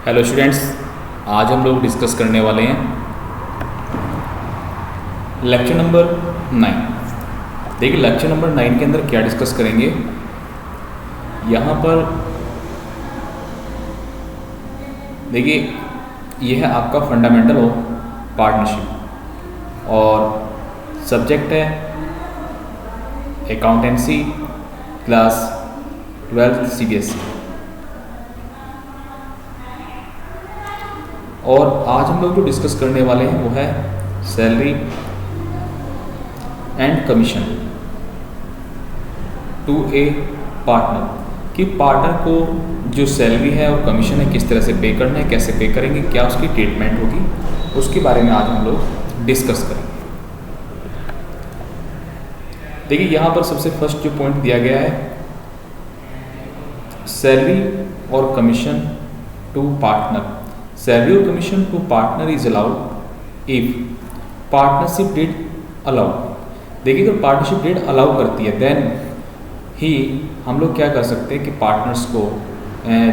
Hello students, आज हम लोग डिस्कस करने वाले हैं लेक्चर नंबर 9। देखिए लेक्चर नंबर 9 के अंदर क्या डिस्कस करेंगे। यहाँ पर देखिए यह है आपका फंडामेंटल ऑफ पार्टनरशिप और सब्जेक्ट है अकाउंटेंसी क्लास 12 CBSE। और आज हम लोग जो डिस्कस करने वाले हैं वो है salary and commission to a partner कि पार्टनर को जो सैलरी है और कमीशन है किस तरह से पे करना है, कैसे पे करेंगे, क्या उसकी ट्रीटमेंट होगी, उसके बारे में आज हम लोग डिस्कस करेंगे। देखिए यहाँ पर सबसे फर्स्ट जो पॉइंट दिया गया है, सैलरी और कमीशन टू पार्टनर। सैलरी और commission to partner is allowed if partnership deed allow. देखिए अगर पार्टनरशिप डिड अलाउ करती है देन ही हम लोग क्या कर सकते हैं कि पार्टनर्स को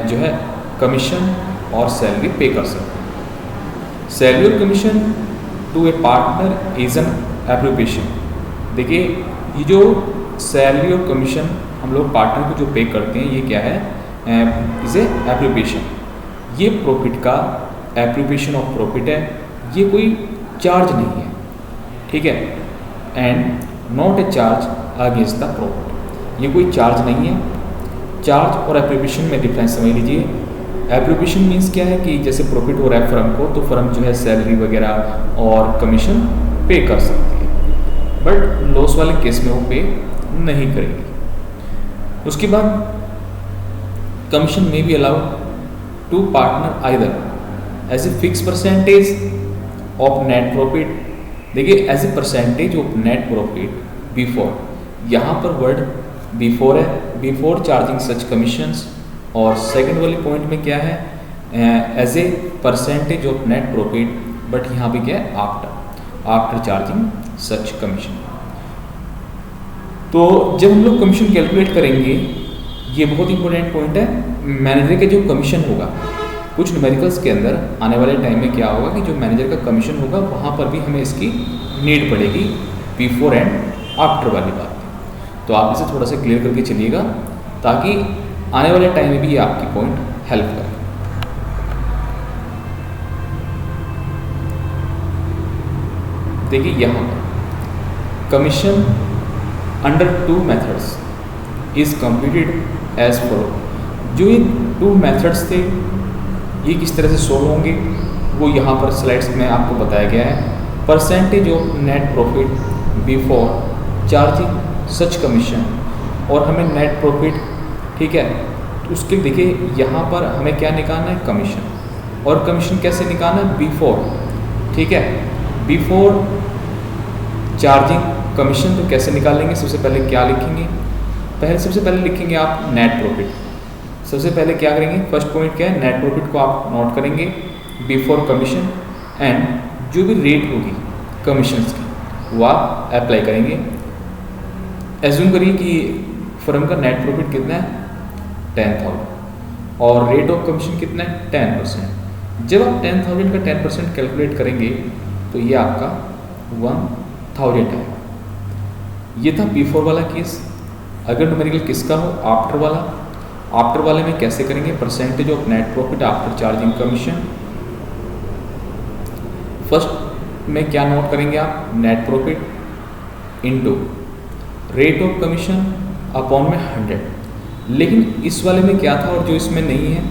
जो है कमीशन और सैलरी पे कर सकते हैं। सैलरी और commission to a partner is an appropriation. देखिए ये जो सैलरी और कमीशन हम लोग पार्टनर को जो पे करते हैं ये क्या है, इज ए एप्रोप्रिएशन। ये प्रॉफिट का एप्रोप्रिएशन ऑफ प्रॉफिट है, ये कोई चार्ज नहीं है, ठीक है, and not a charge against the profit. ये कोई चार्ज नहीं है। चार्ज और एप्रोप्रिएशन में डिफरेंस समझ लीजिए। एप्रोप्रिएशन मीन्स क्या है कि जैसे प्रॉफिट हो रहा है फर्म को तो फर्म जो है सैलरी वगैरह और कमीशन पे कर सकती है, बट लॉस वाले केस में वो पे नहीं करेगी। उसके बाद कमीशन में भी allowed to partner either as a fix percentage of net profit. देखिए as a percentage of net profit before, यहाँ पर वर्ड बिफोर है, बिफोर चार्जिंग सच कमीशंस। और सेकंड वाली पॉइंट में क्या है, as a percentage of net profit, but यहाँ पे क्या है आफ्टर चार्जिंग सच कमीशन। तो जब हम लोग कमीशन कैलकुलेट करेंगे, ये बहुत इंपॉर्टेंट पॉइंट है, मैनेजर का जो कमीशन होगा, कुछ न्यूमेरिकल्स के अंदर आने वाले टाइम में क्या होगा कि जो मैनेजर का कमीशन होगा वहाँ पर भी हमें इसकी नीड पड़ेगी, बिफोर एंड आफ्टर वाली बात। तो आप इसे थोड़ा सा क्लियर करके चलिएगा ताकि आने वाले टाइम में भी ये आपकी पॉइंट हेल्प करे। देखिए यहाँ पर commission under two methods is computed as follow. जो ये टू मेथड्स थे ये किस तरह से सोल्व होंगे वो यहाँ पर स्लाइड्स में आपको बताया गया है। Percentage of net profit before charging such commission, और हमें नेट प्रॉफिट, ठीक है, तो उसके देखिए यहाँ पर हमें क्या निकालना है, कमीशन। और कमीशन कैसे निकालना है, बिफोर, ठीक है, बिफोर चार्जिंग कमीशन। तो कैसे निकालेंगे, सबसे पहले क्या लिखेंगे, सबसे पहले लिखेंगे आप नेट प्रॉफिट। सबसे पहले क्या करेंगे, फर्स्ट पॉइंट क्या है, नेट प्रॉफिट को आप नोट करेंगे बिफोर कमीशन, एंड जो भी रेट होगी कमीशंस की वो आप अप्लाई करेंगे। एज्यूम करिए कि फर्म का नेट प्रॉफिट कितना है, 10,000 और रेट ऑफ कमीशन कितना है, 10%। जब आप 10,000 का 10% कैलकुलेट करेंगे तो ये आपका 1,000 है। ये था बिफोर वाला केस। अगर न्यूमेरिकल किसका हो, आफ्टर वाला। आफ्टर वाले में कैसे करेंगे, percentage of net profit after charging commission. First में क्या नोट करेंगे आप, net profit into rate of commission upon में 100। लेकिन इस वाले में क्या था और जो इसमें नहीं है,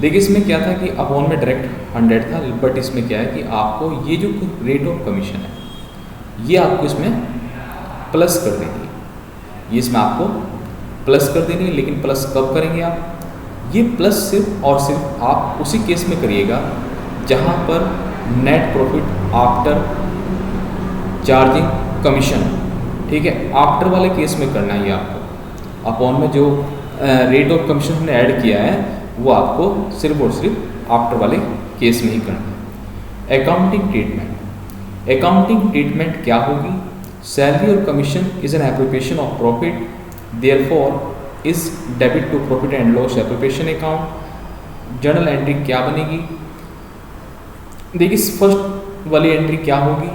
देखिए इसमें क्या था कि अपॉन में डायरेक्ट 100 था, बट इसमें क्या है कि आपको ये जो रेट ऑफ कमीशन है ये आपको इसमें प्लस कर देनी है, ये इसमें आपको प्लस कर देनी है। लेकिन प्लस कब करेंगे आप, ये प्लस सिर्फ और सिर्फ आप उसी केस में करिएगा जहाँ पर net profit after charging commission, ठीक है, आफ्टर वाले केस में करना है। आपको अपॉन में जो रेट ऑफ कमीशन हमने ऐड किया है वो आपको सिर्फ और सिर्फ आफ्टर वाले केस में ही करना है। अकाउंटिंग ट्रीटमेंट, अकाउंटिंग ट्रीटमेंट क्या होगी, सैलरी और commission is an appropriation of profit, therefore is debit to profit and loss appropriation account। Journal entry क्या बनेगी? देखिए फर्स्ट वाली एंट्री क्या होगी,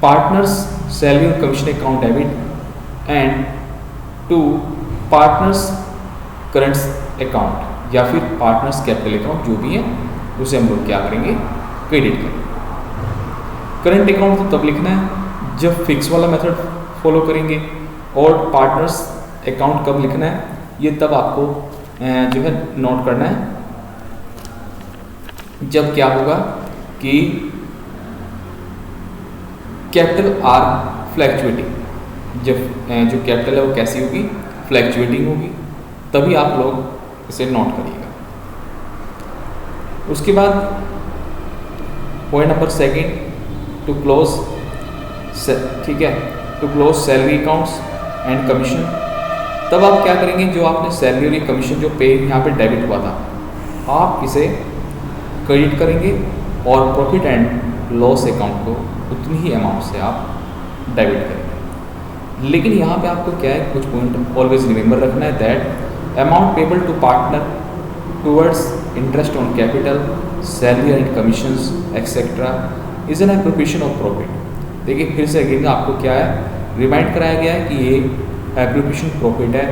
पार्टनर्स सैलरी और commission account debit and to partners current account या फिर पार्टनर्स कैपिटल अकाउंट जो भी है उसे हम लोग क्या करेंगे, क्रेडिट करेंगे। करंट अकाउंट तो तब लिखना है जब फिक्स वाला मेथड फॉलो करेंगे, और पार्टनर्स अकाउंट कब लिखना है ये तब आपको जो है नोट करना है जब क्या होगा कि कैपिटल आर फ्लैक्चुएटिंग, जब जो कैपिटल है वो कैसी होगी, फ्लैक्चुएटिंग होगी, तभी आप लोग इसे नोट करिएगा। उसके बाद point number second, to close, ठीक है, to close salary accounts and commission, तब आप क्या करेंगे, जो आपने सैलरी और कमीशन जो पे यहाँ पे डेबिट हुआ था आप इसे क्रेडिट करेंगे और प्रॉफिट एंड लॉस अकाउंट को उतनी ही अमाउंट से आप डेबिट करेंगे। लेकिन यहाँ पे आपको क्या है, कुछ पॉइंट ऑलवेज रिमेंबर रखना है that amount payable to partner towards interest on capital, salary and commissions etcetera is an appropriation of profit. देखिए फिर से अगेन आपको क्या है, रिमाइंड कराया गया है कि ये एप्रोप्रिएशन प्रॉफिट है,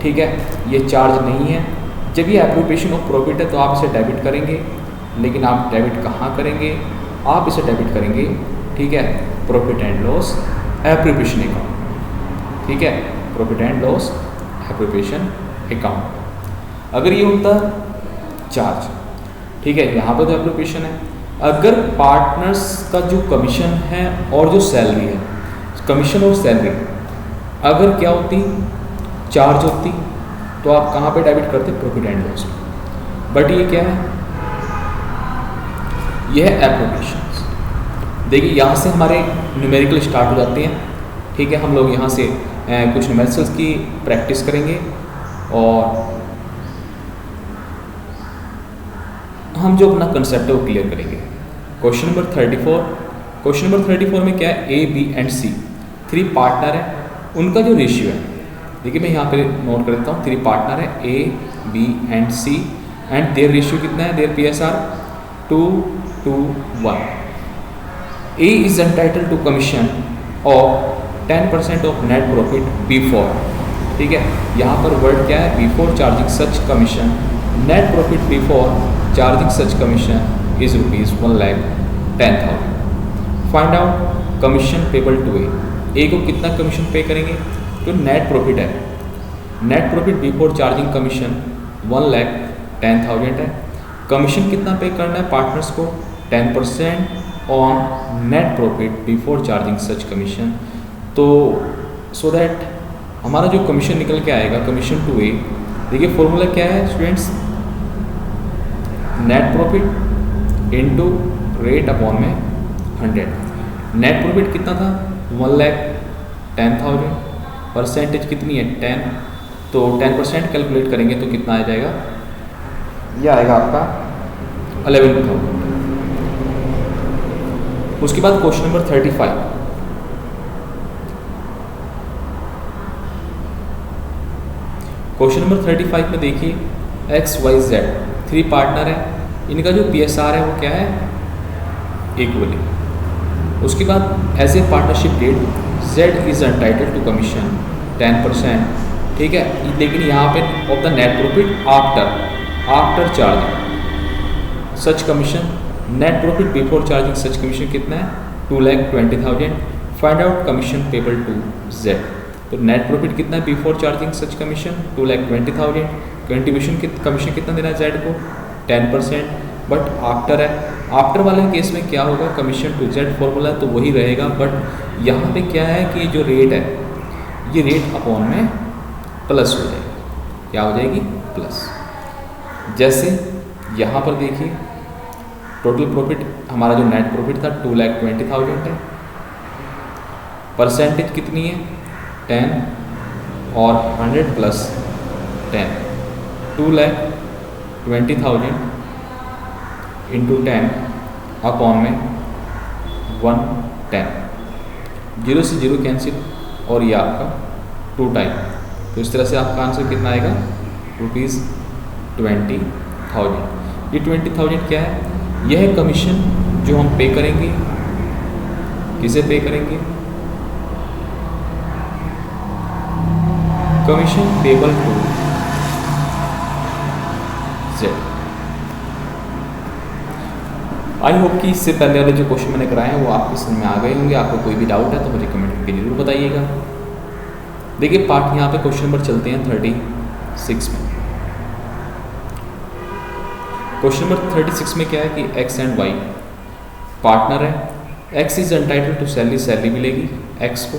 ठीक है, ये चार्ज नहीं है। जब ये एप्रोप्रिएशन ऑफ प्रॉफिट है तो आप इसे डेबिट करेंगे, लेकिन आप डेबिट कहाँ करेंगे, आप इसे डेबिट करेंगे, ठीक है, profit and loss appropriation account, ठीक है, profit and loss appropriation account. अगर ये होता चार्ज, ठीक है, यहाँ पर तो एप्रोप्रिएशन है। अगर पार्टनर्स का जो कमीशन है और जो सैलरी है, कमीशन और सैलरी अगर क्या होती, चार्ज होती, तो आप कहाँ पे डेबिट करते, प्रॉफिट एंड लॉस में। बट ये क्या है, यह है एप्रोप्रिएशन। देखिए यहाँ से हमारे न्यूमेरिकल स्टार्ट हो जाते हैं, ठीक है, हम लोग यहाँ से कुछ न्यूमेरिकल्स की प्रैक्टिस करेंगे और हम जो अपना कंसेप्ट है वो क्लियर करेंगे। क्वेश्चन नंबर 34, क्वेश्चन नंबर 34 में क्या है, A B and C 3 partner है, उनका जो रेशियो है, देखिए मैं यहाँ पे नोट कर देता हूँ, 3 पार्टनर है A B and C and their ratio कितना है, their PSR 2:1। A is entitled to commission of 10% of net profit before, ठीक है, यहाँ पर वर्ड क्या है, before charging such commission, net profit before charging such commission is ₹1,10,000। Find out commission payable to A को कितना कमीशन पे करेंगे, तो नेट प्रॉफिट है, net profit before charging commission 1,10,000 है। कमीशन कितना पे करना है पार्टनर्स को, 10% on net profit before charging such commission. तो सो दैट हमारा जो कमीशन निकल के आएगा, कमीशन टू ए, देखिए फॉर्मूला क्या है students, net profit into rate upon में 100। नेट प्रॉफिट कितना था, 1,10,000, परसेंटेज कितनी है 10, तो 10% कैलकुलेट करेंगे तो कितना आ जाएगा, यह आएगा आपका 11,000। उसके बाद क्वेश्चन नंबर 35, क्वेश्चन नंबर 35 में देखिए XYZ 3 पार्टनर है, इनका जो PSR है वो क्या है, इक्वली। उसके बाद as a partnership deed Z is entitled to commission 10%, ठीक है, लेकिन यहाँ पे of the net profit after charging such commission, net profit before charging such commission कितना है, 2,20,000। Find out commission payable to Z, तो नेट प्रॉफिट कितना है before charging such commission 2,20,000, contribution commission कितना देना है Z को, 10%, बट आफ्टर है, आफ्टर वाले केस में क्या होगा, कमीशन टू Z फॉर्मूला तो वही रहेगा, बट यहाँ पे क्या है कि जो रेट है ये रेट अपॉन में प्लस हो जाएगी, क्या हो जाएगी, प्लस। जैसे यहाँ पर देखिए टोटल प्रॉफिट हमारा जो नेट प्रॉफिट था 2,20,000 है, परसेंटेज कितनी है 10 और 100 प्लस 10, 2,20,000 इंटू 10 अपॉन में 110, 0 से 0 कैंसिल और ये आपका 2 टाइम, तो इस तरह से आपका आंसर कितना आएगा, ₹20,000 20,000। ये 20,000 क्या है? यह है कमीशन जो हम पे करेंगे। किसे पे करेंगे? Commission payable to Z. I hope कि इससे पहले वाले जो क्वेश्चन मैंने कराए हैं वो आपके समझ में आ गए होंगे। आपको कोई भी डाउट है तो मुझे कमेंट करके जरूर बताइएगा। देखिए पार्ट यहाँ पे क्वेश्चन नंबर चलते हैं 36 में। क्वेश्चन नंबर 36 में क्या है कि एक्स एंड वाई पार्टनर है। X is entitle to salary, salary मिलेगी एक्स को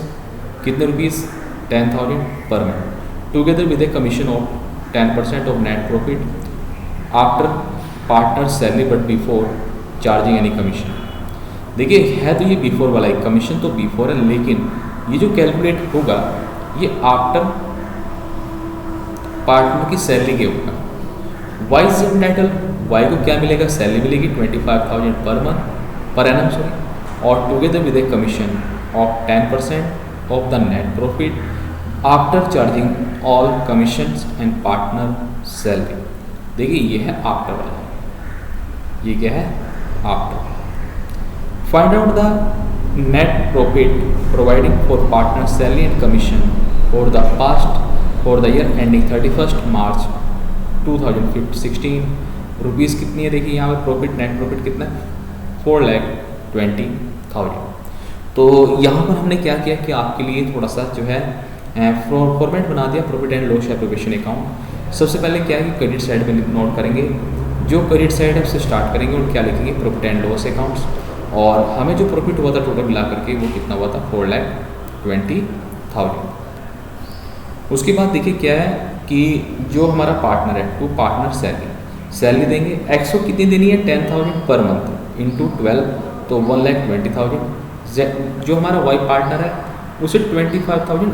कितने रुपीज़? 10,000 पर month, together with a commission of 10% of net profit after partner salary but before charging any commission. देखिए है तो ये बिफोर वाला ही, कमीशन तो बिफोर है, लेकिन ये जो कैलकुलेट होगा ये आफ्टर पार्टनर की सैलरी के होगा। वाई इज एंटाइटल, वाई को क्या मिलेगा? सैलरी मिलेगी 25,000 per month, per annum sorry, और together with a commission of 10% of the net profit after charging all commissions and partner salary. देखिए ये है आफ्टर वाला, ये क्या है? After. Find out the net profit providing for partner salary and commission for the year ending 31 March 2016। Rupees कितनी है? देखिए यहाँ पर प्रॉफिट, नेट प्रॉफिट कितना है? 4,20,000। तो यहाँ पर हमने क्या किया कि आपके लिए थोड़ा सा जो है फॉर्मेट बना दिया profit and loss application account. सबसे पहले क्या है कि क्रेडिट साइड में नोट करेंगे, जो क्रेडिट साइड है उससे स्टार्ट करेंगे और क्या लिखेंगे? Profit and loss accounts. और हमें जो प्रॉफिट हुआ था टोटल मिला करके वो कितना हुआ था? 4,20,000। उसके बाद देखिए क्या है कि जो हमारा पार्टनर है टू पार्टनर सैलरी देंगे। एक्स को कितनी देनी है? 10,000 पर मंथ इंटू 12 तो 1,20,000। जो हमारा वाई पार्टनर है उसे 25,000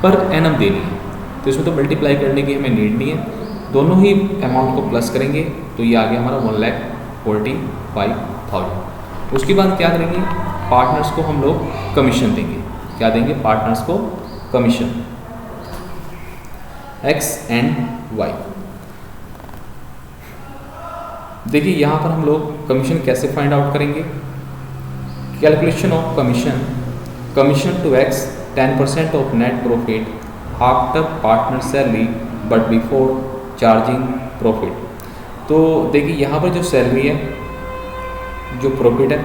पर एनम देनी है, तो इसमें तो मल्टीप्लाई करने की हमें नीड नहीं है, दोनों ही अमाउंट को प्लस करेंगे तो ये आ गया हमारा 1,45,000। उसके बाद क्या करेंगे? पार्टनर्स को हम लोग कमीशन देंगे। क्या देंगे? पार्टनर्स को कमीशन, एक्स एंड वाई। देखिए यहाँ पर हम लोग कमीशन कैसे फाइंड आउट करेंगे? Calculation of commission to X 10% of net profit after partner salary but before charging profit. तो देखिए यहाँ पर जो सैलरी है, जो प्रॉफिट है,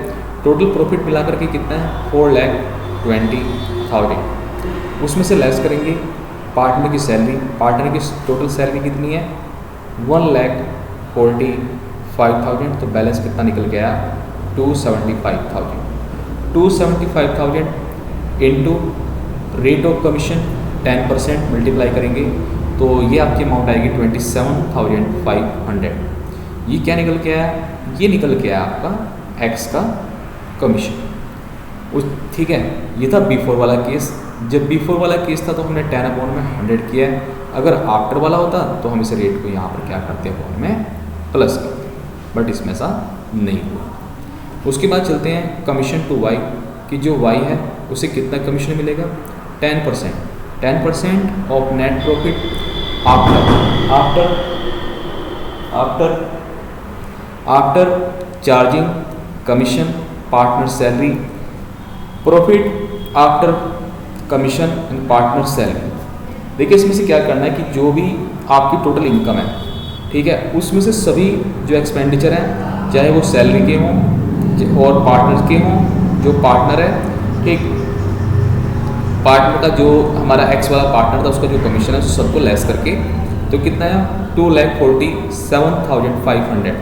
टोटल प्रॉफिट मिला करके कितना है? 4,20,000। उसमें से लेस करेंगे पार्टनर की सैलरी। पार्टनर की टोटल सैलरी कितनी है? 1,45,000। तो बैलेंस कितना निकल गया? 275,000। 275,000 into rate of commission 10% multiply करेंगे तो ये आपकी अमाउंट आएगी 27,500। ये क्या निकल के आया? ये निकल के आया आपका एक्स का कमीशन। ठीक है, ये था बिफोर वाला केस। जब बिफोर वाला केस था तो हमने 10 में 100 किया है। अगर आफ्टर वाला होता तो हम इस रेट को यहाँ पर क्या करते हैं? अपॉन में प्लस करते, बट इसमें ऐसा नहीं हुआ। उसके बाद चलते हैं कमीशन टू वाई, कि जो वाई है उसे कितना कमीशन मिलेगा? 10% of net profit after charging commission partner salary, profit after commission and partner salary. देखिए इसमें से क्या करना है कि जो भी आपकी टोटल इनकम है, ठीक है, उसमें से सभी जो एक्सपेंडिचर हैं, चाहे वो सैलरी के हों और पार्टनर के हों, जो पार्टनर है, ठीक, पार्टनर का जो हमारा एक्स वाला पार्टनर था उसका जो कमीशन है सबको लेस करके तो कितना है? 2,47,500।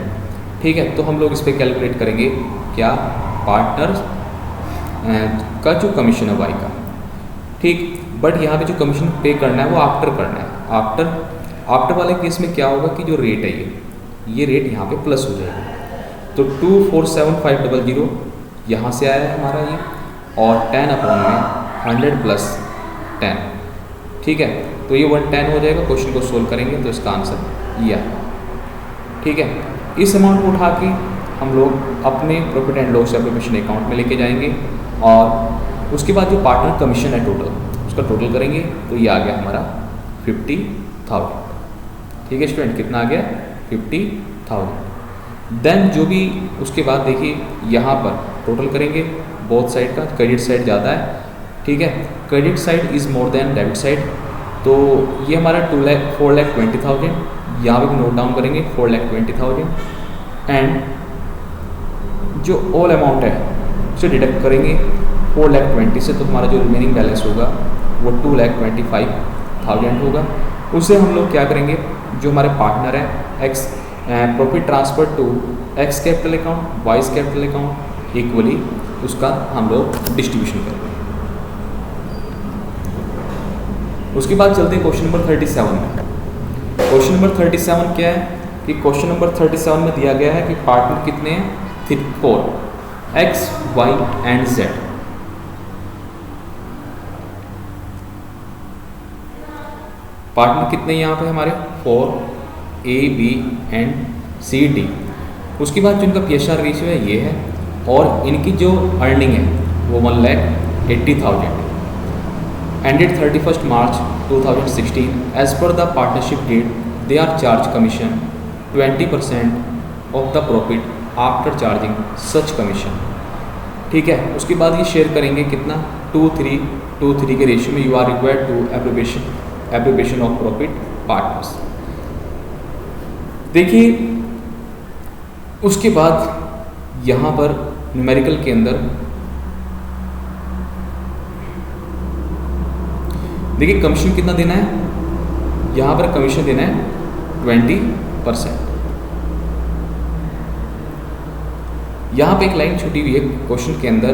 ठीक है, तो हम लोग इस पर कैलकुलेट करेंगे क्या? पार्टनर का जो कमीशन है वाई का, ठीक। बट यहाँ पे जो कमीशन पे करना है वो आफ्टर करना है। आफ्टर वाले केस में क्या होगा कि जो रेट है ये रेट यहाँ पे प्लस हो जाएगा। तो 247,500 यहाँ से आया है हमारा ये, और 10 में 100 + 10, ठीक है, तो ये 110 हो जाएगा। क्वेश्चन को सोल्व करेंगे तो इसका आंसर ये है, ठीक है। इस अमाउंट को उठा के हम लोग अपने profit and loss application account में लेके जाएंगे और उसके बाद जो पार्टनर कमीशन है टोटल उसका टोटल करेंगे तो ये आ गया हमारा 50,000। ठीक है स्टूडेंट, कितना आ गया? 1000। देन जो भी उसके बाद देखिए यहाँ पर टोटल करेंगे बोथ साइड का, क्रेडिट साइड ज़्यादा है, ठीक है, credit side is more than debit side, तो ये हमारा 4,20,000, यहाँ पे भी नोट डाउन करेंगे 4,20,000, एंड जो ऑल अमाउंट है उसे डिडक्ट करेंगे 4,20,000 से, तो हमारा जो रिमेनिंग बैलेंस होगा वो 2,25,000 होगा। उसे हम लोग क्या करेंगे, जो हमारे पार्टनर है X profit transfer to X capital account Y's capital account equally उसका हम लोग डिस्ट्रीब्यूशन करेंगे। उसके बाद चलते हैं क्वेश्चन नंबर 37 में। क्वेश्चन नंबर 37 क्या है कि क्वेश्चन नंबर 37 में दिया गया है कि पार्टनर कितने हैं, 4 X Y and Z. Partner कितने यहाँ पे हमारे 4 A B and C D. उसके बाद जो इनका PSR रेशियो है ये है, और इनकी जो अर्निंग है वो 1,80,000 ended 31st March 2016 as per the partnership deed they are charged commission 20% of the profit after charging such commission। ठीक है, उसके बाद ये शेयर करेंगे कितना 2:3 के रेशियो में। You are required to appropriation of profit partners. देखिए उसके बाद यहाँ पर न्यूमेरिकल के अंदर देखिए कमीशन कितना देना है, यहाँ पर कमीशन देना है 20%। यहाँ पे एक लाइन छुटी हुई है क्वेश्चन के अंदर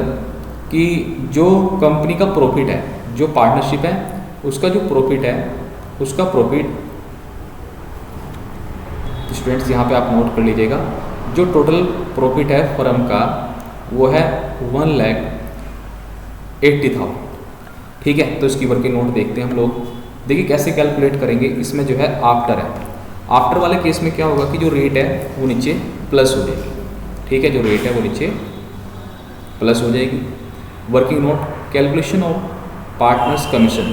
कि जो कंपनी का प्रॉफिट है, जो पार्टनरशिप है उसका जो प्रॉफिट है, उसका प्रॉफिट स्टूडेंट्स यहाँ पे आप नोट कर लीजिएगा, जो टोटल प्रॉफिट है फर्म का वो है 1,80,000। ठीक है, तो इसकी वर्किंग नोट देखते हैं हम लोग। देखिए कैसे कैलकुलेट करेंगे, इसमें जो है आफ्टर है, आफ्टर वाले केस में क्या होगा कि जो रेट है वो नीचे प्लस हो जाएगी। ठीक है, जो रेट है वो नीचे प्लस हो जाएगी। Working note calculation of partners commission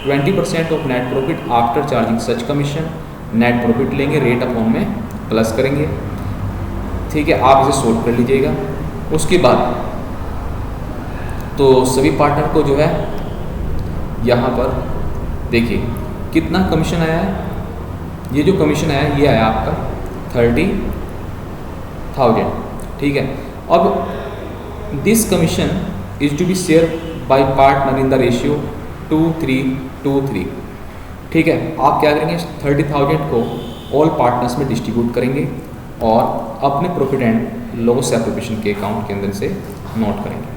20% of net profit after charging such commission. Net profit लेंगे, रेट अपॉन में प्लस करेंगे। ठीक है, आप इसे सोल्व कर लीजिएगा। उसके बाद तो सभी पार्टनर को जो है यहाँ पर देखिए कितना कमीशन आया है, ये जो कमीशन आया है ये आया आपका 30,000। ठीक है, अब this commission is to be share by partner in the ratio 2:3. ठीक है, आप क्या करेंगे 30,000 को ऑल पार्टनर्स में डिस्ट्रीब्यूट करेंगे और अपने प्रॉफिट एंड लॉस एप्रोप्रिएशन के अकाउंट के अंदर से नोट करेंगे।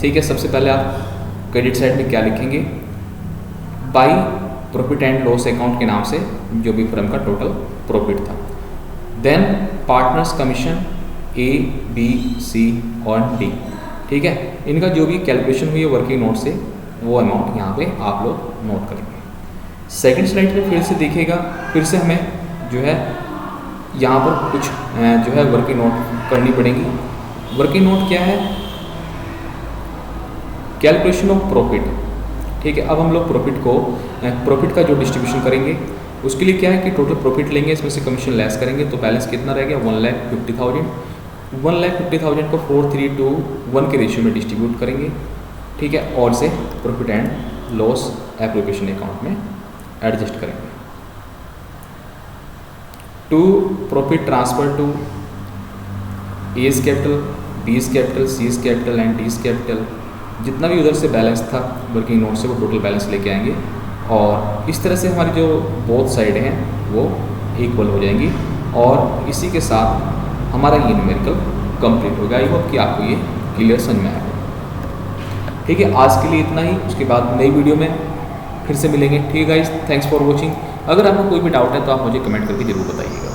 ठीक है, सबसे पहले आप क्रेडिट साइड में क्या लिखेंगे, by profit and loss account के नाम से जो भी फर्म का टोटल प्रॉफिट था। Then partners commission A, B, C और D। ठीक है, इनका जो भी कैलकुलेशन हुई है वर्किंग नोट से वो अमाउंट यहाँ पे आप लोग नोट करेंगे। सेकंड स्लाइड पे फिर से देखिएगा, फिर से हमें जो है यहाँ पर कुछ जो है वर्किंग नोट करनी पड़ेगी। वर्किंग नोट क्या है, कैलकुलेशन ऑफ प्रॉफिट। ठीक है, अब हम लोग प्रॉफिट का जो डिस्ट्रीब्यूशन करेंगे उसके लिए क्या है कि टोटल प्रॉफिट लेंगे, इसमें से कमीशन लेस करेंगे, तो बैलेंस कितना रह गया 1,50,000। 1,50,000 को 4:3 के रेशियो में डिस्ट्रीब्यूट करेंगे। ठीक है, और से profit and loss appropriation account में एडजस्ट करेंगे। To profit transfer to A's capital, B's capital, C's capital and D's capital, जितना भी उधर से बैलेंस था वर्किंग नोट से वो टोटल बैलेंस लेके आएंगे और इस तरह से हमारी जो बोथ साइड हैं वो इक्वल हो जाएंगी और इसी के साथ हमारा ये न्यूमेरिकल कंप्लीट होगा। आई होप कि आपको ये क्लियर समझ में आएगा। ठीक है, आज के लिए इतना ही, उसके बाद नई वीडियो में फिर से मिलेंगे। ठीक है गाइस, थैंक्स फॉर वॉचिंग। अगर आपको कोई भी डाउट है तो आप मुझे कमेंट करके जरूर बताइएगा।